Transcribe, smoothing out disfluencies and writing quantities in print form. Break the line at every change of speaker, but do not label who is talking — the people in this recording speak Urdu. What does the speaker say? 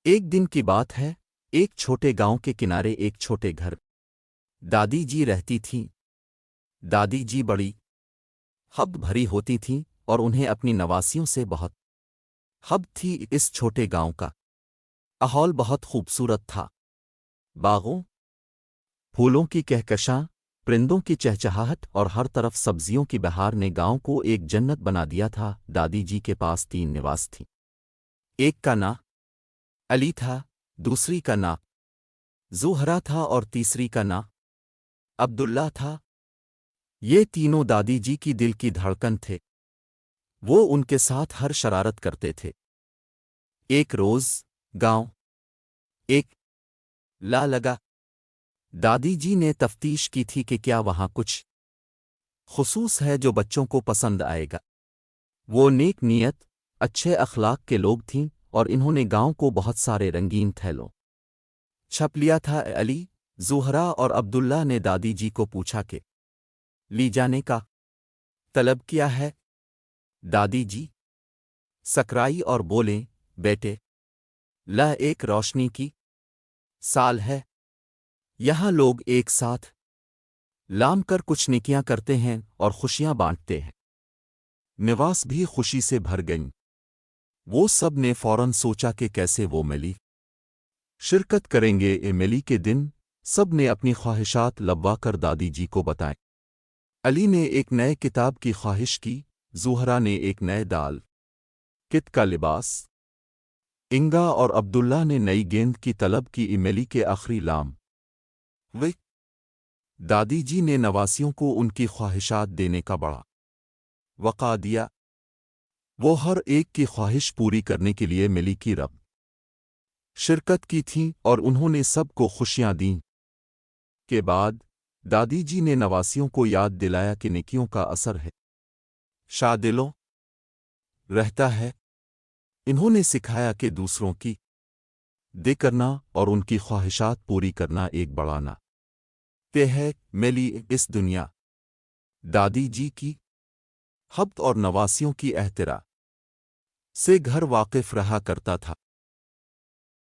ایک دن کی بات ہے، ایک چھوٹے گاؤں کے کنارے ایک چھوٹے گھر دادی جی رہتی تھیں۔ دادی جی بڑی حب بھری ہوتی تھیں اور انہیں اپنی نواسیوں سے بہت حب تھی۔ اس چھوٹے گاؤں کا ماحول بہت خوبصورت تھا۔ باغوں، پھولوں کی کہکشاں، پرندوں کی چہچہاہٹ اور ہر طرف سبزیوں کی بہار نے گاؤں کو ایک جنت بنا دیا تھا۔ دادی جی کے پاس 3 نواس تھیں۔ ایک کا نام علی تھا، دوسری کا نام زہرا تھا اور تیسری کا نام عبداللہ تھا۔ یہ تینوں دادی جی کی دل کی دھڑکن تھے۔ وہ ان کے ساتھ ہر شرارت کرتے تھے۔ ایک روز گاؤں ایک لا لگا۔ دادی جی نے تفتیش کی تھی کہ کیا وہاں کچھ خصوص ہے جو بچوں کو پسند آئے گا۔ وہ نیک نیت، اچھے اخلاق کے لوگ تھیں اور انہوں نے گاؤں کو بہت سارے رنگین تھیلوں چھپ لیا تھا۔ علی، زہرا اور عبداللہ نے دادی جی کو پوچھا کہ لی جانے کا طلب کیا ہے؟ دادی جی سکرائی اور بولیں، بیٹے، لا ایک روشنی کی سال ہے۔ یہاں لوگ ایک ساتھ لام کر کچھ نیکیاں کرتے ہیں اور خوشیاں بانٹتے ہیں۔ نواس بھی خوشی سے بھر گئیں۔ وہ سب نے فوراً سوچا کہ کیسے وہ ملی شرکت کریں گے۔ ملی کے دن سب نے اپنی خواہشات لبوا کر دادی جی کو بتائیں۔ علی نے ایک نئے کتاب کی خواہش کی، زہرا نے ایک نئے دال کت کا لباس، انگا اور عبداللہ نے نئی گیند کی طلب کی۔ ملی کے آخری لام وہ دادی جی نے نواسیوں کو ان کی خواہشات دینے کا بڑا وعدہ دیا۔ وہ ہر ایک کی خواہش پوری کرنے کے لیے ملی کی رب شرکت کی تھیں اور انہوں نے سب کو خوشیاں دیں۔ کے بعد دادی جی نے نواسیوں کو یاد دلایا کہ نیکیوں کا اثر ہے شادلوں رہتا ہے۔ انہوں نے سکھایا کہ دوسروں کی دے کرنا اور ان کی خواہشات پوری کرنا ایک بڑا نہ ہے۔ ملی اس دنیا دادی جی کی حب اور نواسیوں کی احترام سے گھر واقف رہا کرتا تھا۔